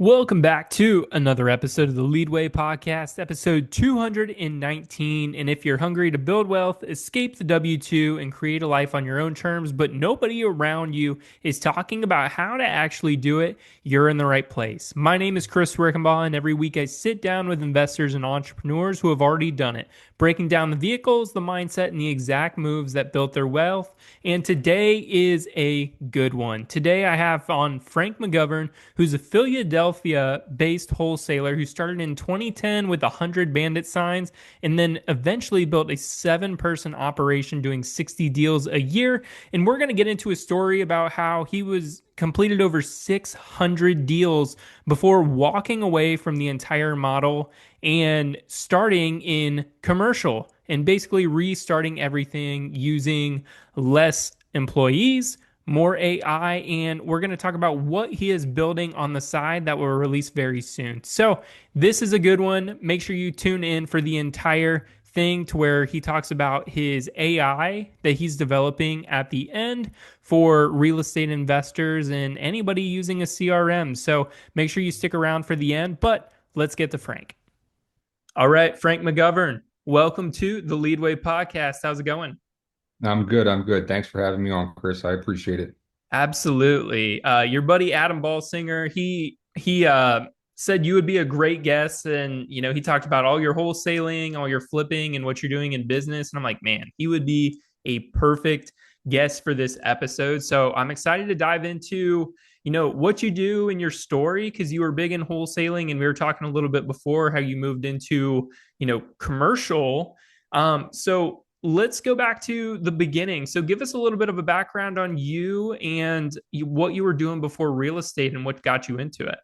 Welcome back to another episode of the Leadway Podcast, episode 219. And if you're hungry to build wealth, escape the W 2, and create a life on your own terms, but nobody around you is talking about how to actually do it, you're in the right place. My name is Chris Rickenbaugh, and every week I sit down with investors and entrepreneurs who have already done it, breaking down the vehicles, the mindset, and the exact moves that built their wealth. And today is a good one. Today I have on Frank McGovern, who's a Philadelphia-based wholesaler who started in 2010 with 100 bandit signs and then eventually built a 7-person operation doing 60 deals a year. And we're going to get into a story about how he was completed over 600 deals before walking away from the entire model and starting in commercial and basically restarting everything using less employees, more AI, and we're going to talk about what he is building on the side that will release very soon. So this is a good one. Make sure you tune in for the entire thing to where he talks about his AI that he's developing at the end for real estate investors and anybody using a CRM. So make sure you stick around for the end, but let's get to Frank. All right, Frank McGovern, welcome to the Leadway Podcast. How's it going? I'm good. I'm good. Thanks for having me on, Chris. I appreciate it. Absolutely. Your buddy Adam Ballsinger, he said you would be a great guest, and he talked about all your wholesaling, all your flipping, and what you're doing in business. And I'm like, man, he would be a perfect guest for this episode. So I'm excited to dive into what you do in your story, because you were big in wholesaling, and we were talking a little bit before how you moved into commercial. So let's go back to the beginning. So give us a little bit of a background on you and what you were doing before real estate and what got you into it.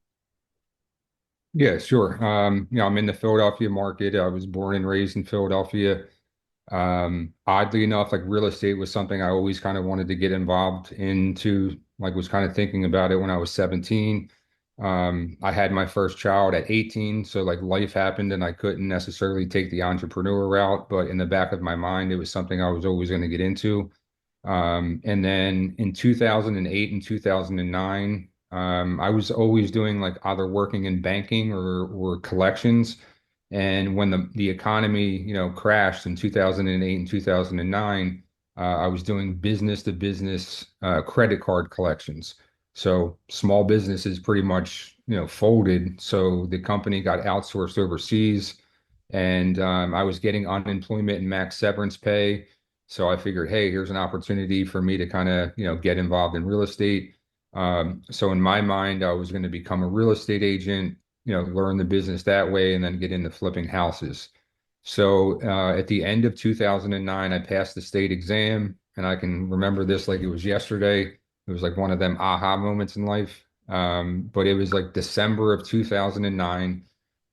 Yeah, sure. I'm in the Philadelphia market. I was born and raised in Philadelphia. Oddly enough, like real estate was something I always kind of wanted to get involved into, like was kind of thinking about it when I was 17. I had my first child at 18, so like life happened and I couldn't necessarily take the entrepreneur route, but in the back of my mind, it was something I was always going to get into. And then in 2008 and 2009, I was always doing like either working in banking or collections. And when the economy, crashed in 2008 and 2009, I was doing business to business credit card collections. So small businesses pretty much, folded. So the company got outsourced overseas, and I was getting unemployment and max severance pay. So I figured, hey, here's an opportunity for me to kind of, get involved in real estate. So in my mind, I was going to become a real estate agent, learn the business that way, and then get into flipping houses. So at the end of 2009, I passed the state exam, and I can remember this like it was yesterday. It was like one of them aha moments in life. But it was like December of 2009.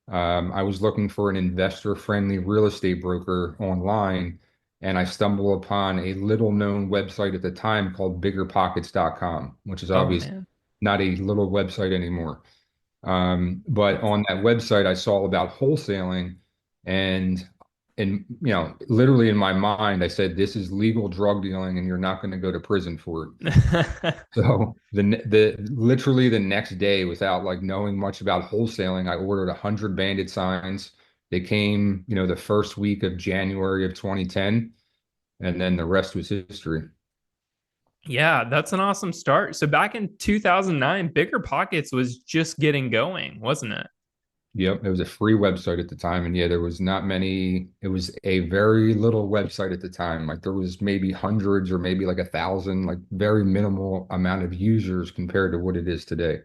I was looking for an investor-friendly real estate broker online, and I stumbled upon a little-known website at the time called biggerpockets.com, which is Oh, obviously man. not a little website anymore. But on that website, I saw about wholesaling, and literally in my mind, I said, "This is legal drug dealing, and you're not going to go to prison for it." So the literally the next day, without like knowing much about wholesaling, I ordered 100 bandit signs. They came, the first week of January of 2010, and then the rest was history. Yeah, that's an awesome start. So back in 2009, Bigger Pockets was just getting going, wasn't it? Yep, it was a free website at the time, and yeah, there was not many. It was a very little website at the time. Like there was maybe hundreds or maybe like 1,000, like very minimal amount of users compared to what it is today.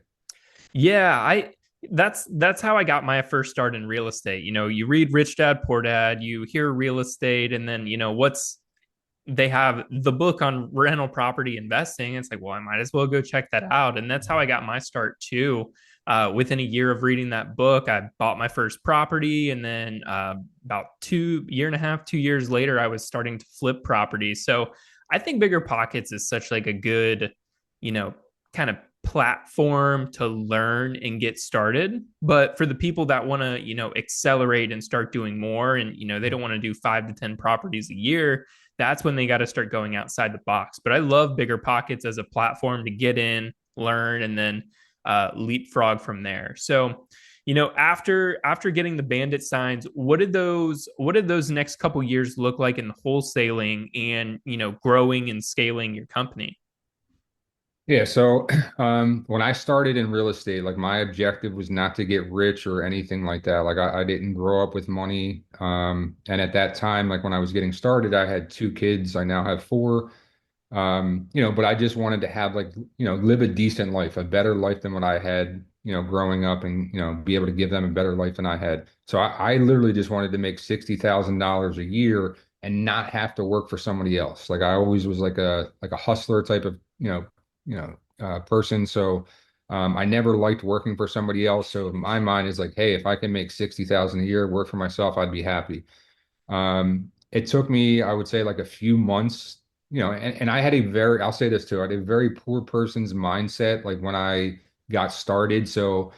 Yeah, I that's how I got my first start in real estate. You read Rich Dad Poor Dad, you hear real estate, and then what's they have the book on rental property investing. It's like, well, I might as well go check that out. And that's how I got my start too. Within a year of reading that book, I bought my first property. And then about 2.5 years, 2 years later, I was starting to flip properties. So I think Bigger Pockets is such like a good, you know, kind of platform to learn and get started. But for the people that want to, accelerate and start doing more, and, they don't want to do 5 to 10 properties a year, that's when they got to start going outside the box. But I love Bigger Pockets as a platform to get in, learn, and then leapfrog from there. So, after getting the bandit signs, what did those next couple years look like in wholesaling and growing and scaling your company? Yeah, so when I started in real estate, like my objective was not to get rich or anything like that. Like I didn't grow up with money. And at that time, like when I was getting started, I had two kids. I now have four. But I just wanted to have like, live a decent life, a better life than what I had, growing up and, be able to give them a better life than I had. So I literally just wanted to make $60,000 a year and not have to work for somebody else. Like I always was like a hustler type of, person. So I never liked working for somebody else. So my mind is like, hey, if I can make 60,000 a year, work for myself, I'd be happy. It took me, I would say, like a few months, and I had I'll say this too, I had a very poor person's mindset, like when I got started. So,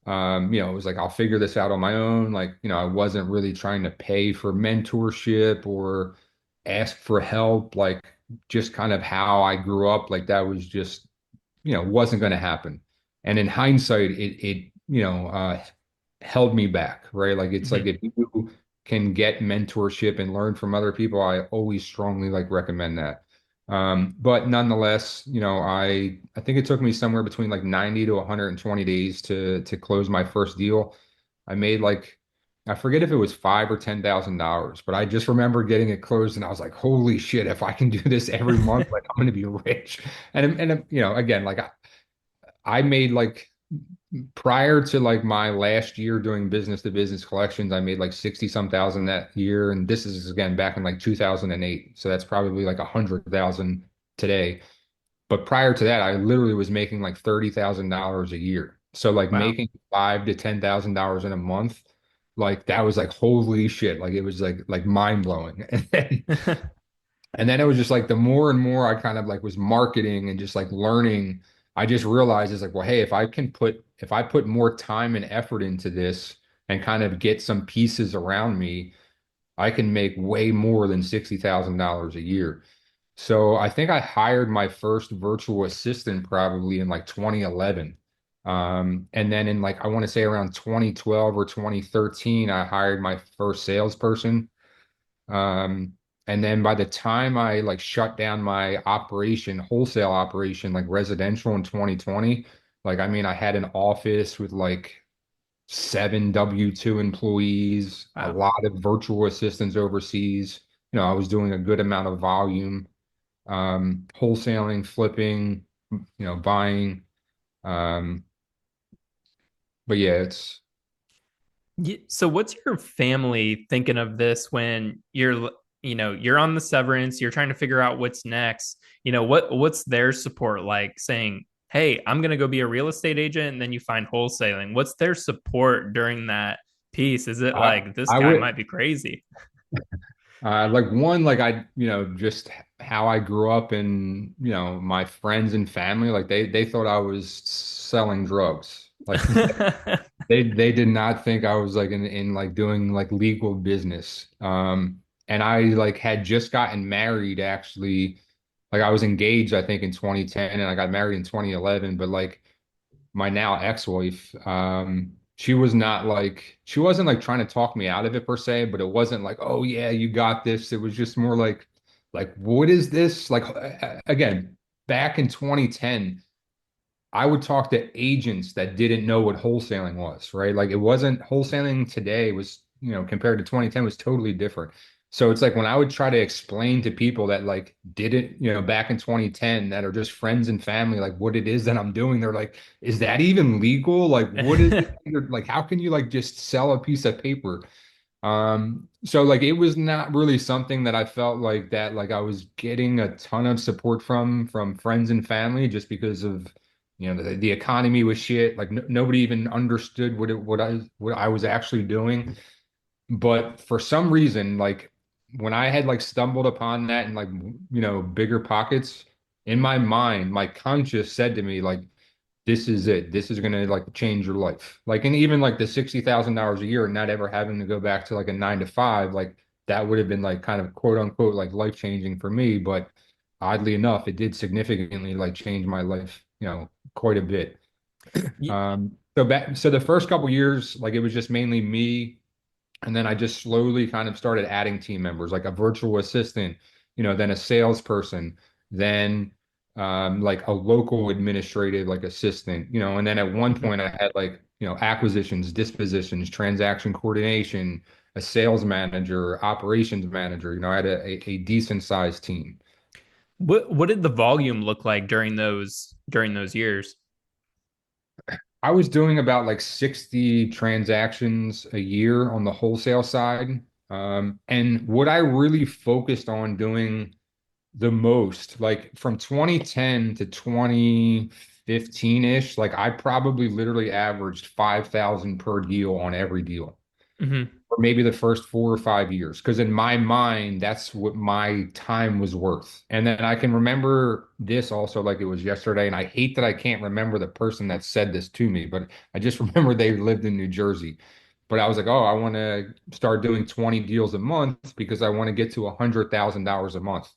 it was like, I'll figure this out on my own. Like, I wasn't really trying to pay for mentorship or ask for help. Like, just kind of how I grew up, like that was just, wasn't going to happen. And in hindsight, it held me back, right? Like it's like Mhm. if you can get mentorship and learn from other people, I always strongly like recommend that. But nonetheless, I think it took me somewhere between like 90 to 120 days to close my first deal. I made like I forget if it was $5,000 or $10,000, but I just remember getting it closed and I was like, holy shit, if I can do this every month, like I'm gonna be rich. And again, like I made like prior to like my last year doing business to business collections, I made like 60 some thousand that year. And this is again back in like 2008. So that's probably like 100,000 today. But prior to that, I literally was making like $30,000 a year. So like Wow. making five to $10,000 in a month, like that was like holy shit. Like it was like mind blowing. And then it was just like the more and more I kind of like was marketing and just like learning, I just realized it's like, well, hey, if I put more time and effort into this and kind of get some pieces around me, I can make way more than $60,000 a year. So I think I hired my first virtual assistant probably in like 2011. And then in like I want to say around 2012 or 2013, I hired my first salesperson. Um, and then by the time I like shut down my operation, wholesale operation, like residential in 2020, like I mean, I had an office with like seven W-2 employees, a Wow. lot of virtual assistants overseas. I was doing a good amount of volume, wholesaling, flipping, buying. Um, but yeah, it's So what's your family thinking of this when you're on the severance, you're trying to figure out what's next. What's their support like saying, "Hey, I'm going to go be a real estate agent," and then you find wholesaling. What's their support during that piece? Is it I like this I guy would might be crazy? like one, like just how I grew up and, my friends and family, like they thought I was selling drugs. Like they did not think I was like in like doing like legal business. And I like had just gotten married actually. Like I was engaged, I think in 2010 and I got married in 2011, but like my now ex-wife, she wasn't like trying to talk me out of it per se, but it wasn't like, oh yeah, you got this. It was just more like, what is this? Like again, back in 2010, I would talk to agents that didn't know what wholesaling was, right? Like it wasn't wholesaling today was, compared to 2010 was totally different. So it's like when I would try to explain to people that like didn't, back in 2010 that are just friends and family, like what it is that I'm doing, they're like, is that even legal? Like what is it? Like how can you like just sell a piece of paper? So like it was not really something that I felt like that like I was getting a ton of support from friends and family just because of the economy was shit. Like nobody even understood what I was actually doing. But for some reason, like when I had like stumbled upon that and like bigger pockets in my mind, my conscious said to me like this is it. This is gonna like change your life. Like, and even like the $60,000 a year and not ever having to go back to like a 9 to 5, like that would have been like kind of quote unquote like life changing for me. But oddly enough, it did significantly like change my life, quite a bit. Ye- So the first couple years, like it was just mainly me. And then I just slowly kind of started adding team members, like a virtual assistant, then a salesperson, then like a local administrative like assistant, and then at one Mhm. point I had like, acquisitions, dispositions, transaction coordination, a sales manager, operations manager, I had a decent sized team. What did the volume look like during those years? I was doing about like 60 transactions a year on the wholesale side. And what I really focused on doing the most, like from 2010 to 2015-ish, like I probably literally averaged 5,000 per deal on every deal, Hmm. or maybe the first 4 or 5 years. Because in my mind, that's what my time was worth. And then I can remember this also like it was yesterday. And I hate that I can't remember the person that said this to me, but I just remember they lived in New Jersey. But I was like, oh, I want to start doing 20 deals a month because I want to get to $100,000 a month.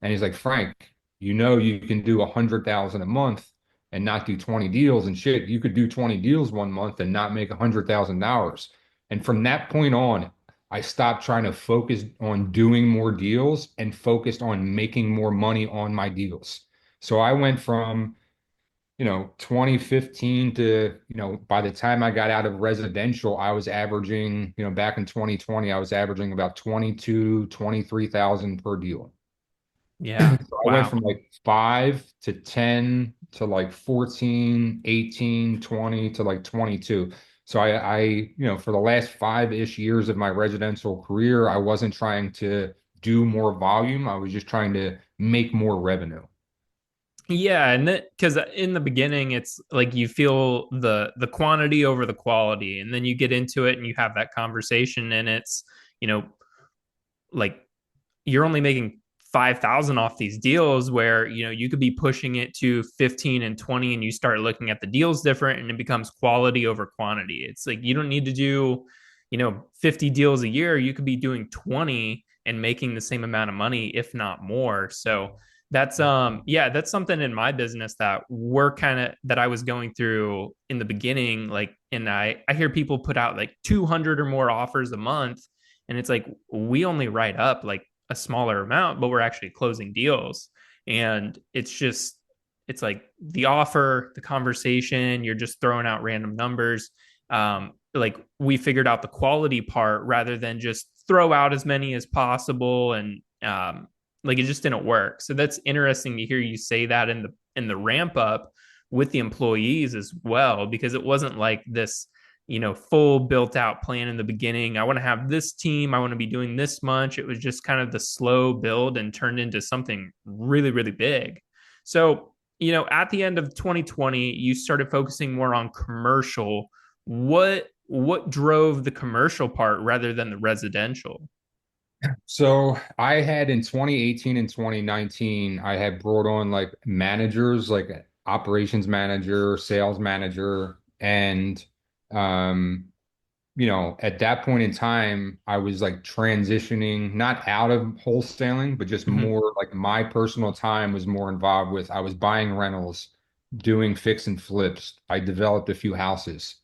And he's like, Frank, you can do 100,000 a month and not do 20 deals and shit. You could do 20 deals one month and not make $100,000. And from that point on, I stopped trying to focus on doing more deals and focused on making more money on my deals. So I went from, 2015 to, by the time I got out of residential, I was averaging, back in 2020, I was averaging about 22, 23,000 per deal. Yeah. So I went Wow. from like 5 to 10 to like 14, 18, 20 to like 22. So for the last 5-ish years of my residential career, I wasn't trying to do more volume. I was just trying to make more revenue. Yeah, and that because in the beginning it's like you feel the quantity over the quality, and then you get into it and you have that conversation, and it's you know like you're only making 5,000 off these deals where you could be pushing it to 15 and 20, and you start looking at the deals different, and it becomes quality over quantity. It's like you don't need to do 50 deals a year. You could be doing 20 and making the same amount of money, if not more. So that's something in my business that we're kind of that I was going through in the beginning, like, and I hear people put out like 200 or more offers a month, and it's like we only write up like a smaller amount, but we're actually closing deals. And it's like the offer, the conversation, you're just throwing out random numbers. Like we figured out the quality part rather than just throw out as many as possible. And like it just didn't work. So that's interesting to hear you say that in the ramp up with the employees as well, because it wasn't like this full built out plan in the beginning. I want to have this team. I want to be doing this much. It was just kind of the slow build and turned into something really, really big. So, at the end of 2020, you started focusing more on commercial. What drove the commercial part rather than the residential? So I had in 2018 and 2019, I had brought on like managers, like operations manager, sales manager, and um, at that point in time, I was like transitioning not out of wholesaling, but just Mm-hmm. more like my personal time was more involved with I was buying rentals, doing fix and flips. I developed a few houses.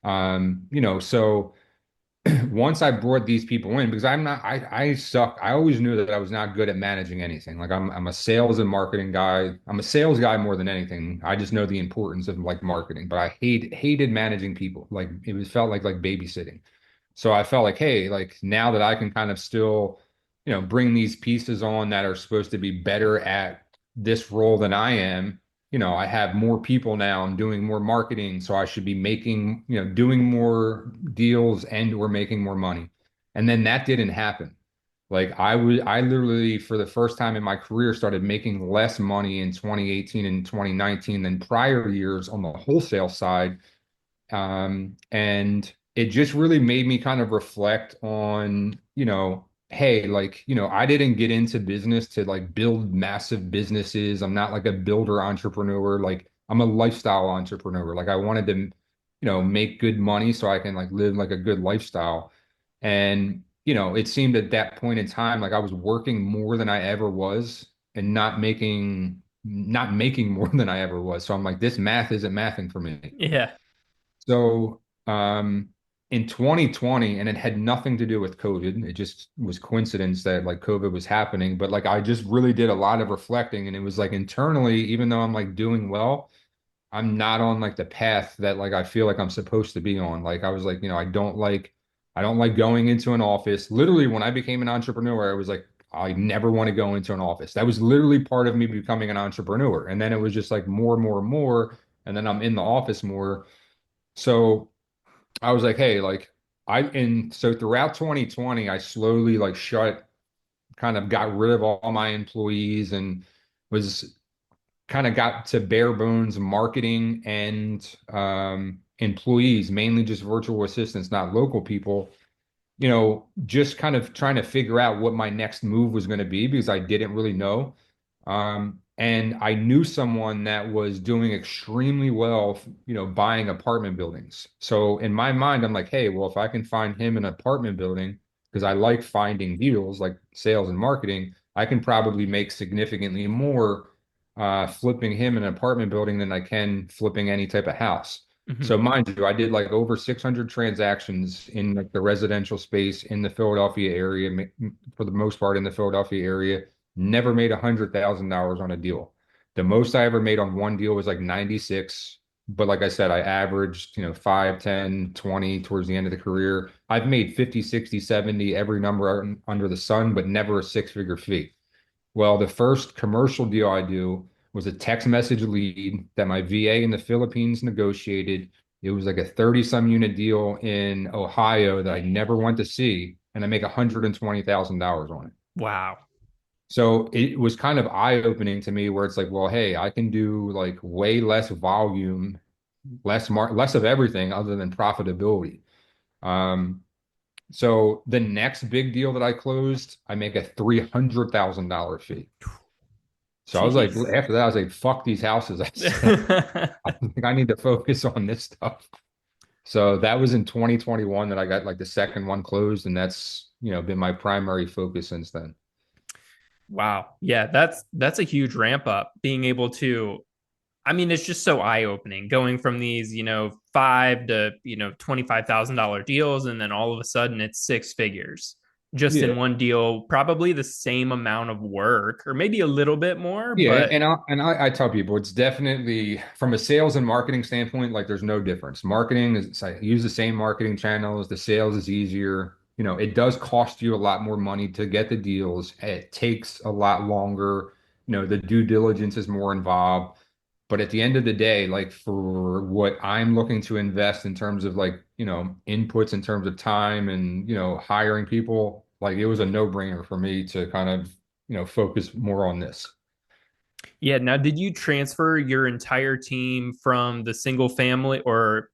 So once I brought these people in, because I suck. I always knew that I was not good at managing anything. Like I'm a sales and marketing guy. I'm a sales guy more than anything. I just know the importance of like marketing, but I hated managing people. Like it was felt like babysitting. So I felt like, hey, like now that I can kind of still, bring these pieces on that are supposed to be better at this role than I am, I have more people now. I'm doing more marketing, so I should be making, doing more deals and or making more money. And then that didn't happen. Like I literally for the first time in my career started making less money in 2018 and 2019 than prior years on the wholesale side, and it just really made me kind of reflect on, hey, like, I didn't get into business to like build massive businesses. I'm not like a builder entrepreneur. Like, I'm a lifestyle entrepreneur. Like, I wanted to, make good money so I can like live like a good lifestyle. And, it seemed at that point in time, like I was working more than I ever was and not making not making more than I ever was. So I'm like, this math isn't mathing for me. Yeah. So in 2020, and it had nothing to do with COVID. It just was coincidence that like COVID was happening. But like I just really did a lot of reflecting, and it was like internally, even though I'm like doing well, I'm not on like the path that like I feel like I'm supposed to be on. Like I was like, I don't like going into an office. Literally, when I became an entrepreneur, I was like, I never want to go into an office. That was literally part of me becoming an entrepreneur. And then it was just like more and more and more. And then I'm in the office more. So I was like, hey, like and so throughout 2020, I slowly like kind of got rid of all my employees and was kind of got to bare bones marketing and employees, mainly just virtual assistants, not local people, just kind of trying to figure out what my next move was going to be because I didn't really know. And I knew someone that was doing extremely well, buying apartment buildings. So in my mind, I'm like, hey, well, if I can find him an apartment building, because I like finding deals like sales and marketing, I can probably make significantly more flipping him an apartment building than I can flipping any type of house. Hmm. So mind you, I did like over 600 transactions in like the residential space in the Philadelphia area, for the most part in the Philadelphia area. Never made $100,000 on a deal. The most I ever made on one deal was like 96. But like I said, I averaged, 5, 10, 20 towards the end of the career. I've made 50, 60, 70, every number under the sun, but never a six-figure fee. Well, the first commercial deal I do was a text message lead that my VA in the Philippines negotiated. It was like a 30 some unit deal in Ohio that I never went to see, and I make $120,000 on it. Wow. So it was kind of eye-opening to me where it's like, well, hey, I can do like way less volume, less of everything other than profitability. Um, so the next big deal that I closed, I make a $300,000 fee. So I was like, Jeez. after that, I was like, fuck these houses. I said, I think I need to focus on this stuff. So that was in 2021 that I got like the second one closed, and that's, been my primary focus since then. Wow. Yeah, that's a huge ramp up being able to, I mean, it's just so eye-opening going from these, five to, $25,000 deals, and then all of a sudden it's six figures just Yeah. in one deal, probably the same amount of work or maybe a little bit more, Yeah, but and I tell people it's definitely from a sales and marketing standpoint, like there's no difference. Marketing is I use the same marketing channels, the sales is easier. It does cost you a lot more money to get the deals. It takes a lot longer. The due diligence is more involved. But at the end of the day, like for what I'm looking to invest in terms of like, inputs in terms of time and, hiring people, like it was a no-brainer for me to kind of, focus more on this. yeah. Now, did you transfer your entire team from the single family or,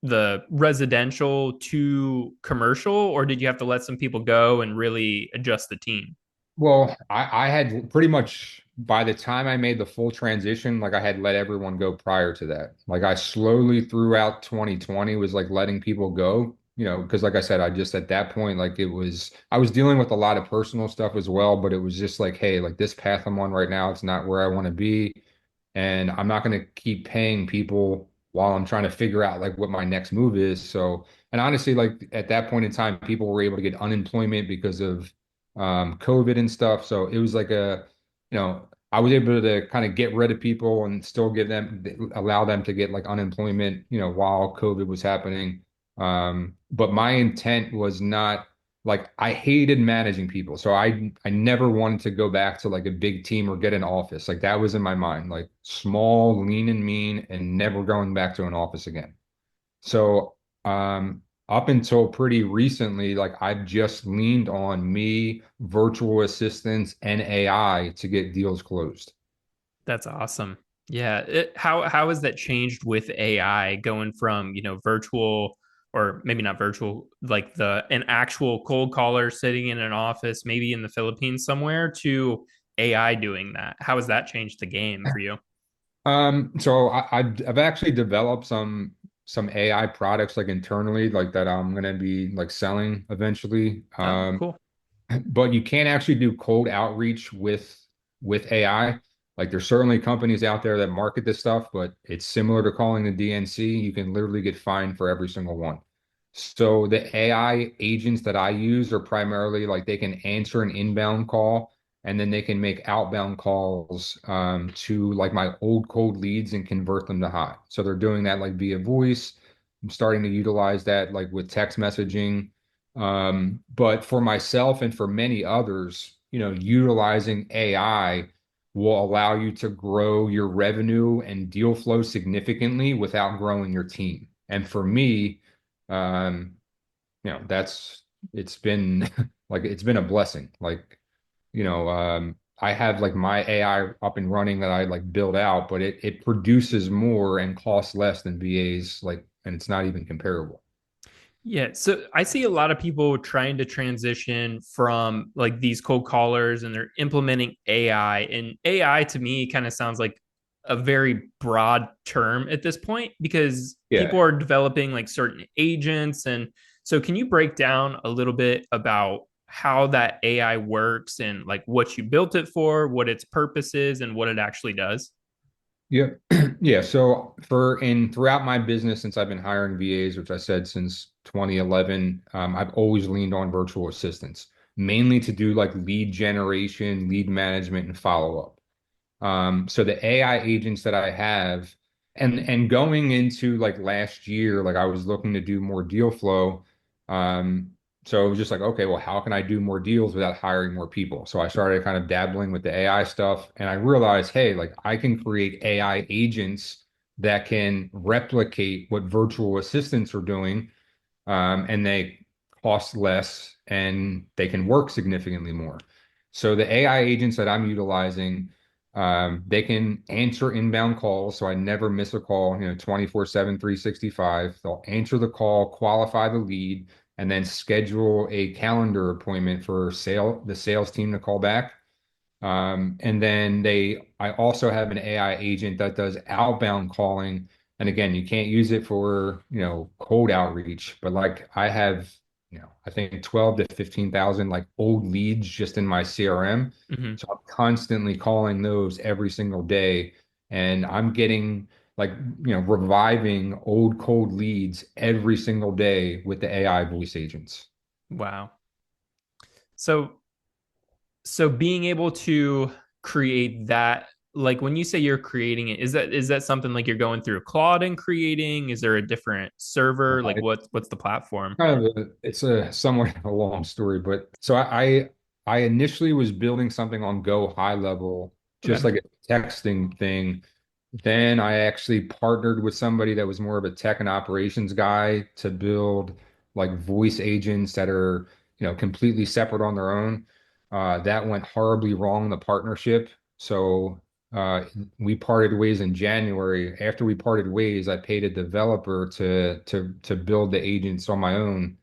the residential to commercial, or did you have to let some people go and really adjust the team? Well, I had pretty much by the time I made the full transition, like I had let everyone go prior to that. Like I slowly throughout 2020 was like letting people go, because like I said, I just at that point, like I was dealing with a lot of personal stuff as well, but it was just like, hey, like this path I'm on right now, it's not where I want to be. And I'm not going to keep paying people while I'm trying to figure out like what my next move is. So, and honestly, like at that point in time, people were able to get unemployment because of COVID and stuff. So it was like I was able to kind of get rid of people and still allow them to get like unemployment, while COVID was happening. But my intent was not like I hated managing people. So I never wanted to go back to like a big team or get an office. Like that was in my mind, like small, lean and mean, and never going back to an office again. So up until pretty recently, like I've just leaned on me, virtual assistants, and AI to get deals closed. That's awesome. Yeah. How has that changed with AI going from, virtual or maybe not virtual, like an actual cold caller sitting in an office, maybe in the Philippines somewhere, to AI doing that? How has that changed the game for you? So I've actually developed some AI products like internally, like that I'm gonna be like selling eventually. Oh, cool. But you can't actually do cold outreach with AI. Like there's certainly companies out there that market this stuff, but it's similar to calling the DNC. You can literally get fined for every single one. So the AI agents that I use are primarily like they can answer an inbound call and then they can make outbound calls to like my old cold leads and convert them to hot. So they're doing that like via voice. I'm starting to utilize that like with text messaging. But for myself and for many others, utilizing AI will allow you to grow your revenue and deal flow significantly without growing your team. And for me, um, that's it's been like it's been a blessing. Like, I have like my AI up and running that I like build out, but it produces more and costs less than VAs, like, and it's not even comparable. Yeah, so I see a lot of people trying to transition from like these cold callers and they're implementing AI. And AI to me kind of sounds like a very broad term at this point because people Yeah. are developing like certain agents. And so, can you break down a little bit about how that AI works and like what you built it for, what its purpose is, and what it actually does? Yeah. Yeah. So throughout my business, since I've been hiring VAs, which I said since 2011, I've always leaned on virtual assistants, mainly to do like lead generation, lead management, and follow-up. So the AI agents that I have, and going into like last year, like I was looking to do more deal flow. Um, so it was just like, okay, well, how can I do more deals without hiring more people? So I started kind of dabbling with the AI stuff, and I realized, hey, like I can create AI agents that can replicate what virtual assistants are doing, and they cost less and they can work significantly more. So the AI agents that I'm utilizing, they can answer inbound calls. So I never miss a call, 24/7, 365. They'll answer the call, qualify the lead, and then schedule a calendar appointment for the sales team to call back. And then I also have an AI agent that does outbound calling. And again, you can't use it for, cold outreach, but like I have, I think 12 to 15,000 like old leads just in my CRM. Mm-hmm. So I'm constantly calling those every single day. And I'm getting like, reviving old cold leads every single day with the AI voice agents. Wow. So being able to create that, like when you say you're creating it, is that something like you're going through Claude and creating? Is there a different server? Like what's the platform? It's a somewhat of a long story, but so I initially was building something on Go high level, just Okay. like a texting thing. Then I actually partnered with somebody that was more of a tech and operations guy to build like voice agents that are, completely separate on their own. That went horribly wrong, the partnership. So uh, we parted ways in January. After we parted ways, I paid a developer to build the agents on my own.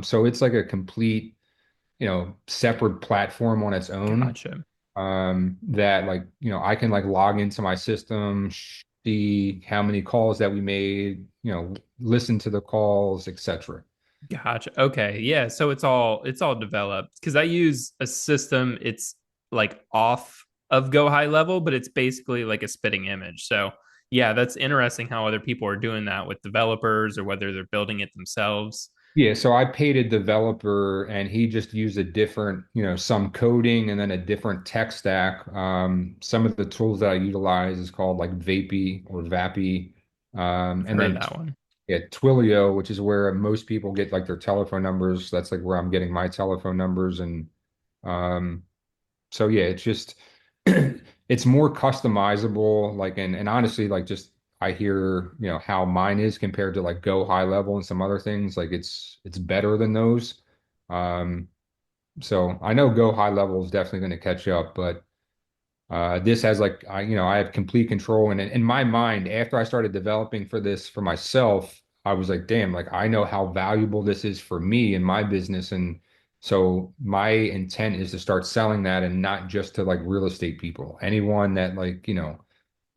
So it's like a complete, separate platform on its own. Gotcha. That like, I can like log into my system, see how many calls that we made, listen to the calls, etc. Gotcha. Okay. Yeah. So it's all developed because I use a system. It's like off of Go High Level, but it's basically like a spitting image. So yeah, that's interesting how other people are doing that with developers or whether they're building it themselves. Yeah, so I paid a developer and he just used a different, some coding and then a different tech stack. Some of the tools that I utilize is called like Vapey or Vappy. I've And heard then that one. yeah, Twilio, which is where most people get like their telephone numbers. That's like where I'm getting my telephone numbers. And um, so yeah, it's just it's more customizable, like and honestly, like just I hear, how mine is compared to like Go high level and some other things, like it's better than those. Um, so I know Go high level is definitely going to catch up, but this has like I have complete control. And in my mind, after I started developing for this for myself, I was like, damn, like I know how valuable this is for me and my business. And so my intent is to start selling that and not just to like real estate people. Anyone that like,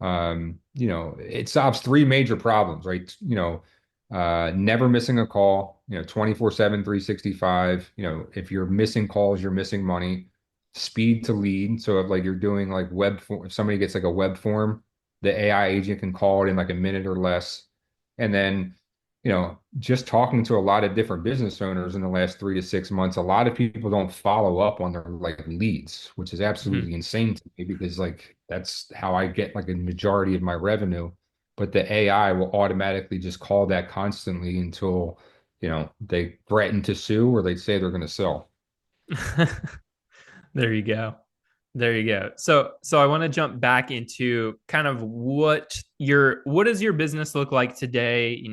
it solves three major problems, right? Never missing a call, 24/7, 365. If you're missing calls, you're missing money. speed to lead. So if like you're doing like web form, if somebody gets like a web form, the AI agent can call it in like a minute or less. And then, just talking to a lot of different business owners in the last 3 to 6 months, a lot of people don't follow up on their like leads, which is Mhm. absolutely insane to me because like that's how I get like a majority of my revenue. But the AI will automatically just call that constantly until, they threaten to sue or they say they're going to sell. There you go. There you go. So I want to jump back into kind of what does your business look like today?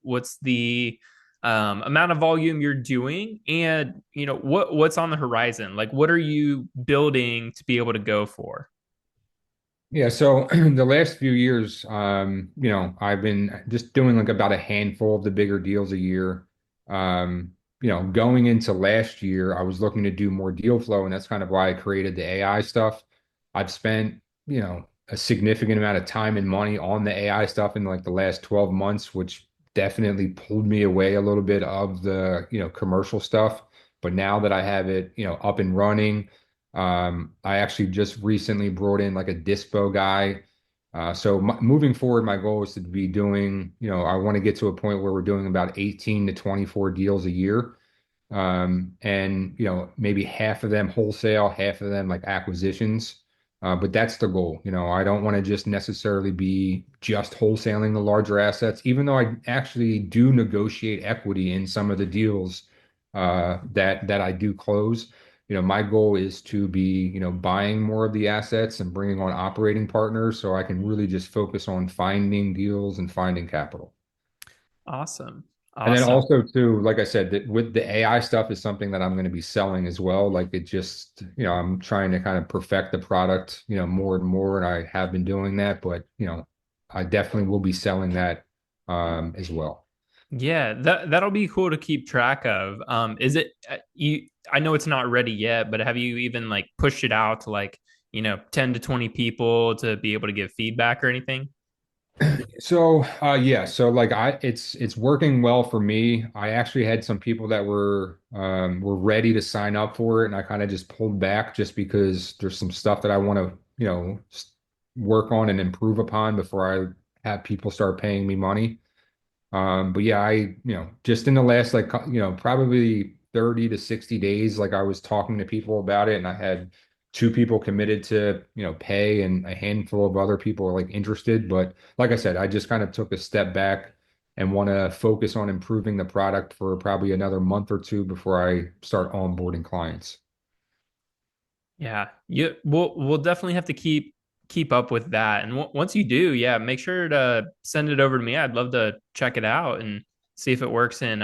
What's the amount of volume you're doing, and what's on the horizon? Like, what are you building to be able to go for? Yeah, so the last few years, I've been just doing like about a handful of the bigger deals a year. Going into last year, I was looking to do more deal flow, and that's kind of why I created the AI stuff. I've spent, a significant amount of time and money on the AI stuff in like the last 12 months, which definitely pulled me away a little bit of the, commercial stuff. But now that I have it, up and running, I actually just recently brought in like a dispo guy. So moving forward, my goal is to be doing, I want to get to a point where we're doing about 18 to 24 deals a year. And maybe half of them wholesale, half of them like acquisitions. But that's the goal. I don't want to just necessarily be just wholesaling the larger assets, even though I actually do negotiate equity in some of the deals that I do close. My goal is to be, buying more of the assets and bringing on operating partners so I can really just focus on finding deals and finding capital. Awesome. And then Awesome. also too, like I said, that with the AI stuff is something that I'm going to be selling as well. Like it just, I'm trying to kind of perfect the product, more and more, and I have been doing that, but I definitely will be selling that as well. Yeah, that'll be cool to keep track of. Is it you? I know it's not ready yet, but have you even like pushed it out to like 10 to 20 people to be able to give feedback or anything? So yeah, so like it's working well for me. I actually had some people that were ready to sign up for it, and I kind of just pulled back just because there's some stuff that I want to, work on and improve upon before I have people start paying me money. But yeah, just in the last like, probably 30 to 60 days, like I was talking to people about it and I had two people committed to, pay and a handful of other people are like interested. But like I said, I just kind of took a step back and want to focus on improving the product for probably another month or two before I start onboarding clients. Yeah, we'll definitely have to keep up with that. And once you do, yeah, make sure to send it over to me. I'd love to check it out and see if it works in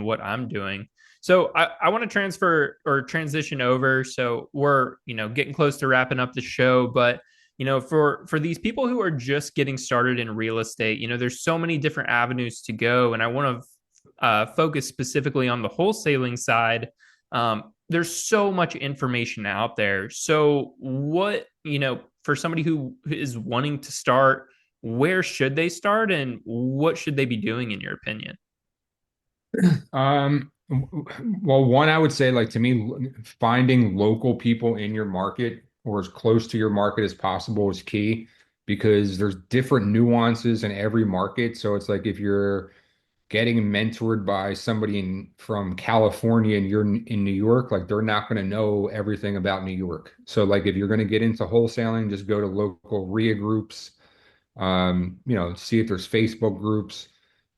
what I'm doing. So I want to transfer or transition over. So we're getting close to wrapping up the show, but for these people who are just getting started in real estate, there's so many different avenues to go, and I want to focus specifically on the wholesaling side. There's so much information out there. So, for somebody who is wanting to start, where should they start and what should they be doing, in your opinion? Well, one, I would say, like to me, finding local people in your market or as close to your market as possible is key because there's different nuances in every market. So it's like if you're getting mentored by somebody from California and you're in New York, like they're not going to know everything about New York. So like if you're going to get into wholesaling, just go to local RIA groups, see if there's Facebook groups,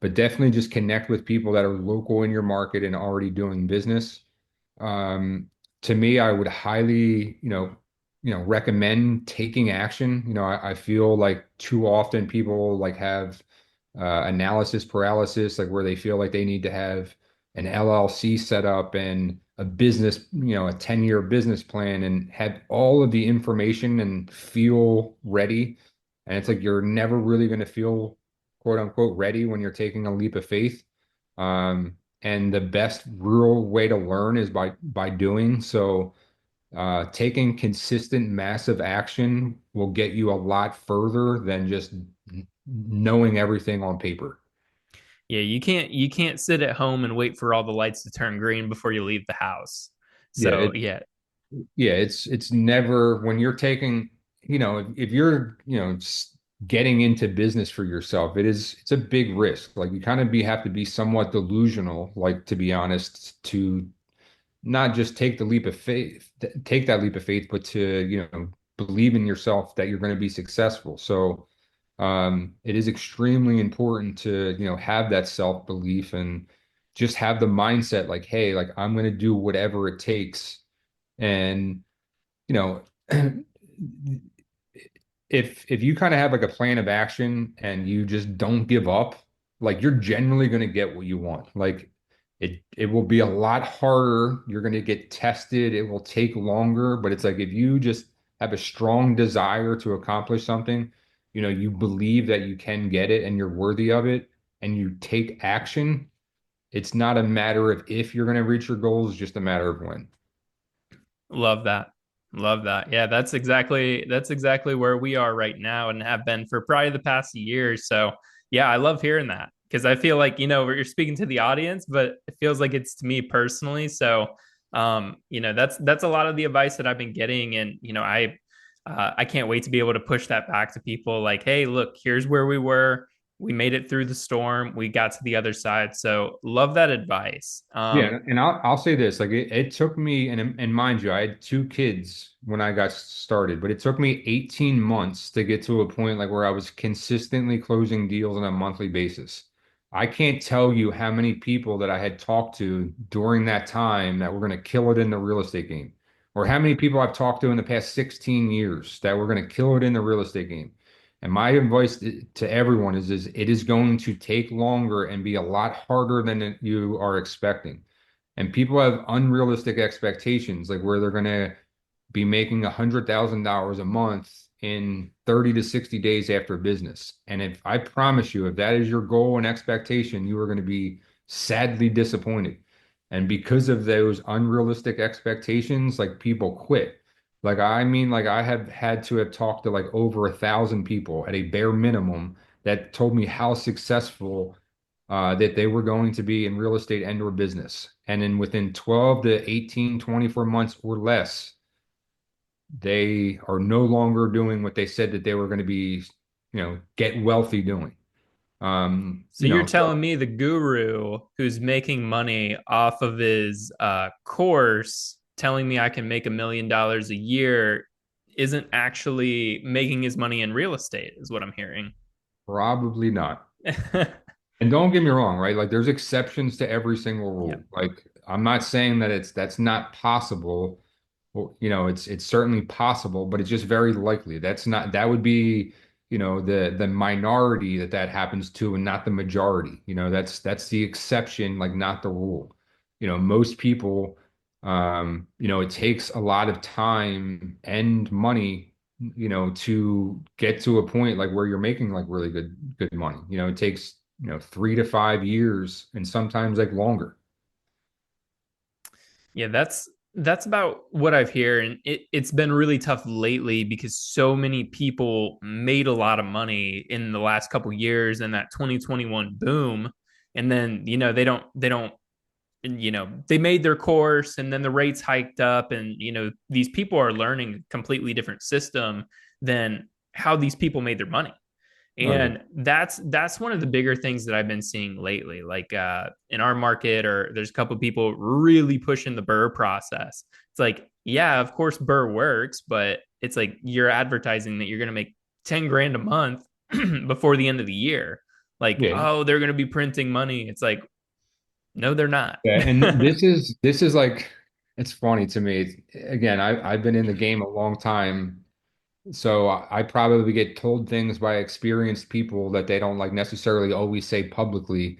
but definitely just connect with people that are local in your market and already doing business. Um, to me, I would highly, recommend taking action. I feel like too often people like have analysis paralysis, like where they feel like they need to have an LLC set up and a business, a 10-year business plan and have all of the information and feel ready. And it's like you're never really going to feel quote unquote ready when you're taking a leap of faith. And the best real way to learn is by doing. So taking consistent massive action will get you a lot further than just knowing everything on paper. Yeah, you can't sit at home and wait for all the lights to turn green before you leave the house. Yeah, So, yeah. Yeah, it's never when you're taking, if you're, getting into business for yourself, it's a big risk. Like you kind of have to be somewhat delusional, like to be honest, to not just take the leap of faith, take that leap of faith, but to, believe in yourself that you're going to be successful. So, it is extremely important to, have that self-belief and just have the mindset like, hey, like I'm going to do whatever it takes. And, you know, if you kind of have like a plan of action and you just don't give up, like you're generally going to get what you want. Like it will be a lot harder. You're going to get tested. It will take longer, but it's like if you just have a strong desire to accomplish something, you believe that you can get it and you're worthy of it and you take action, it's not a matter of if you're going to reach your goals, it's just a matter of when. Love that. Love that. Yeah, that's exactly where we are right now and have been for probably the past years. So yeah, I love hearing that because I feel like, you're speaking to the audience, but it feels like it's to me personally. So that's a lot of the advice that I've been getting. And, I can't wait to be able to push that back to people like, hey, look, here's where we were. We made it through the storm. We got to the other side. So love that advice. Yeah, and I'll say this, like it took me, and mind you, I had two kids when I got started, but it took me 18 months to get to a point like where I was consistently closing deals on a monthly basis. I can't tell you how many people that I had talked to during that time that were going to kill it in the real estate game, or how many people I've talked to in the past 16 years that were going to kill it in the real estate game. And my advice to everyone is it is going to take longer and be a lot harder than you are expecting. And people have unrealistic expectations, like where they're going to be making $100,000 a month in 30 to 60 days after business. And if I promise you, if that is your goal and expectation, you are going to be sadly disappointed. And because of those unrealistic expectations, like people quit. Like I mean, like I have had to have talked to like over 1,000 people at a bare minimum that told me how successful that they were going to be in real estate and or business. And then within 12 to 18, 24 months or less, they are no longer doing what they said that they were going to be, get wealthy doing. So you're telling me the guru who's making money off of his course, telling me I can make $1 million a year, isn't actually making his money in real estate, is what I'm hearing. Probably not. And don't get me wrong, right? Like there's exceptions to every single Yeah, rule. Like I'm not saying that that's not possible. Well, it's certainly possible, but it's just very likely. That would be, the minority that happens to and not the majority. That's the exception, like not the rule. Most people, it takes a lot of time and money, to get to a point like where you're making like really good money. It takes, 3 to 5 years and sometimes like longer. yeah, that's about what I've heard, and it's been really tough lately because so many people made a lot of money in the last couple years and that 2021 boom, and then they don't they made their course and then the rates hiked up, and these people are learning a completely different system than how these people made their money. Oh yeah. And that's one of the bigger things that I've been seeing lately, like in our market, or there's a couple of people really pushing the burr process. It's like, yeah, of course burr works, but it's like you're advertising that you're going to make 10 grand a month before the end of the year. Like, Yeah. oh, they're going to be printing money. It's like, no, they're not. Yeah, and this is like it's funny to me. Again, I've been in the game a long time, so I probably get told things by experienced people that they don't like necessarily always say publicly.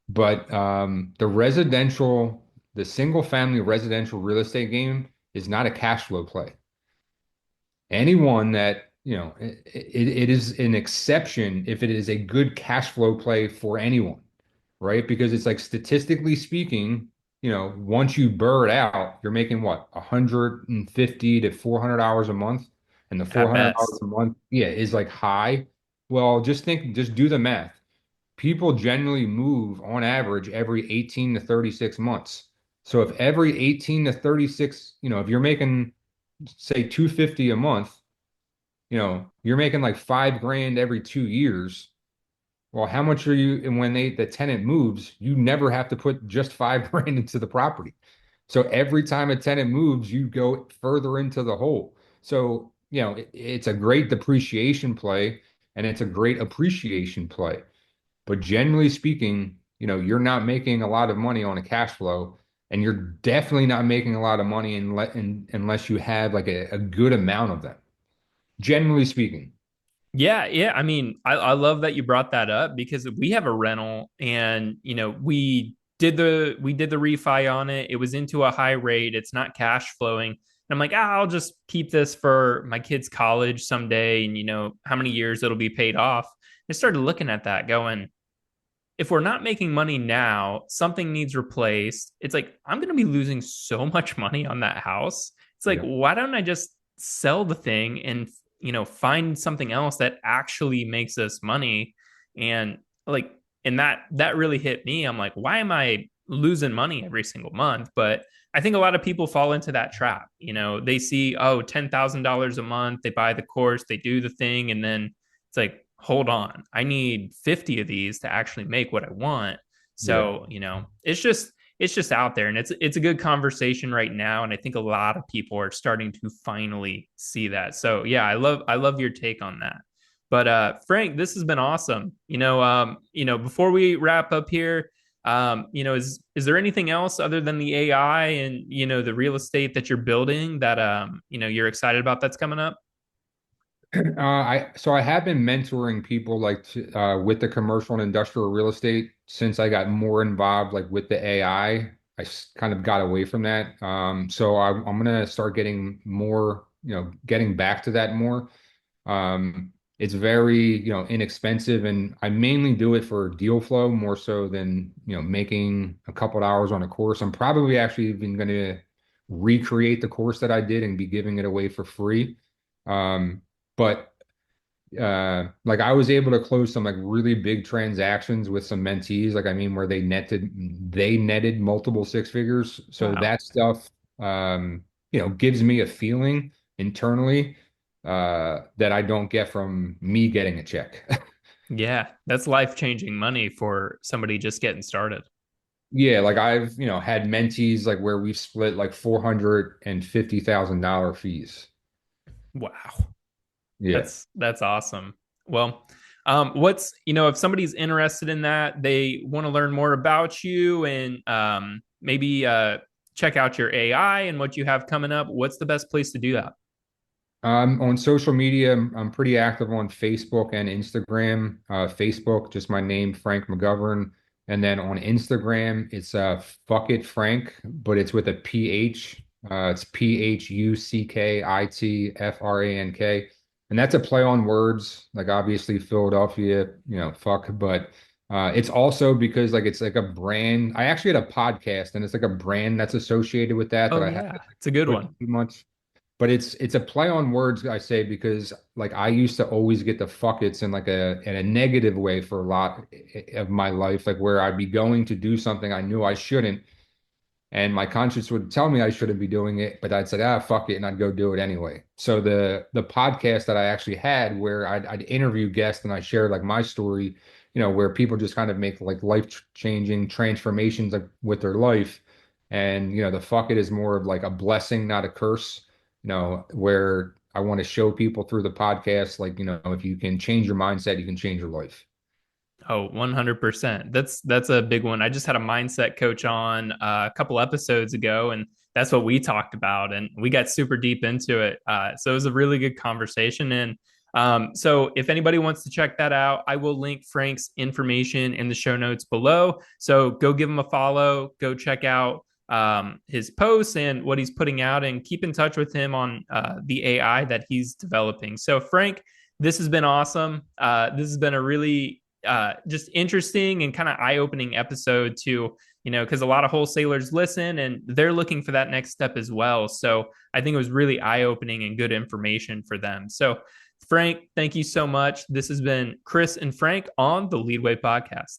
But the single family residential real estate game is not a cash flow play. Anyone that, it is an exception if it is a good cash flow play for anyone, right? Because it's like statistically speaking, once you burr it out, you're making what, 150 to $400 a month, and the At $400 best. a month, yeah, is like high. Well, just do the math. People generally move on average every 18 to 36 months. So if every 18 to 36, if you're making say 250 a month, you're making like 5 grand every 2 years. Well, how much are you? And when the tenant moves, you never have to put just 5 grand into the property. So every time a tenant moves, you go further into the hole. So, it's a great depreciation play and it's a great appreciation play. But generally speaking, you're not making a lot of money on a cash flow, and you're definitely not making a lot of money unless you have like a good amount of them, generally speaking. Yeah, yeah. I mean, I love that you brought that up because we have a rental and we did the refi on it. It was into a high rate. It's not cash flowing. And I'm like, I'll just keep this for my kids' college someday and how many years it'll be paid off. I started looking at that going, if we're not making money now, something needs replaced. It's like I'm going to be losing so much money on that house. It's like Yeah. why don't I just sell the thing and find something else that actually makes us money and like and that really hit me. I'm like, why am I losing money every single month? But I think a lot of people fall into that trap. They see, oh, $10,000 a month, they buy the course, they do the thing, and then it's like, hold on, I need 50 of these to actually make what I want. Yeah. So, it's just out there and it's a good conversation right now. And I think a lot of people are starting to finally see that. So yeah, I love your take on that. But Frank, this has been awesome. Before we wrap up here, is there anything else other than the AI and the real estate that you're building that you're excited about that's coming up? I have been mentoring people like with the commercial and industrial real estate since I got more involved like with the AI. Kind of got away from that. So I'm gonna start getting more, getting back to that more. It's very, inexpensive, and I mainly do it for deal flow more so than, making a couple of hours on a course. I'm probably actually even going to recreate the course that I did and be giving it away for free. But like I was able to close some like really big transactions with some mentees, like I mean, where they netted multiple six figures. So Wow. that stuff, gives me a feeling internally that I don't get from me getting a check. Yeah, that's life-changing money for somebody just getting started. Yeah, like I've, had mentees like where we've split like $450,000 fees. Wow. Yeah. That's awesome. Well, if somebody's interested in that, they want to learn more about you and maybe check out your AI and what you have coming up, what's the best place to do that? On social media, I'm pretty active on Facebook and Instagram. Facebook, just my name, Frank McGovern. And then on Instagram, it's Fuck It Frank, but it's with a PH. It's PHUCKITFRANK. And that's a play on words, like obviously Philadelphia, fuck, but it's also because like it's like a brand. I actually had a podcast and it's like a brand that's associated with that Oh I haven't yeah, it's a good put one. too much. But it's a play on words, I say, because like I used to always get the fuck it's in like a negative way for a lot of my life, like where I'd be going to do something I knew I shouldn't, and my conscience would tell me I shouldn't be doing it, but I'd say, fuck it, and I'd go do it anyway. So the podcast that I actually had where I'd interview guests and I shared like my story, where people just kind of make like life-changing transformations like with their life. And the fuck it is more of like a blessing, not a curse, where I want to show people through the podcast, like, if you can change your mindset, you can change your life. Oh, 100%. That's a big one. I just had a mindset coach on a couple episodes ago, and that's what we talked about, and we got super deep into it. So it was a really good conversation. And so if anybody wants to check that out, I will link Frank's information in the show notes below. So go give him a follow, go check out his posts and what he's putting out, and keep in touch with him on the AI that he's developing. So Frank, this has been awesome. This has been a really just interesting and kind of eye-opening episode to because a lot of wholesalers listen and they're looking for that next step as well. So I think it was really eye-opening and good information for them. So Frank, thank you so much. This has been Chris and Frank on the Leadway podcast.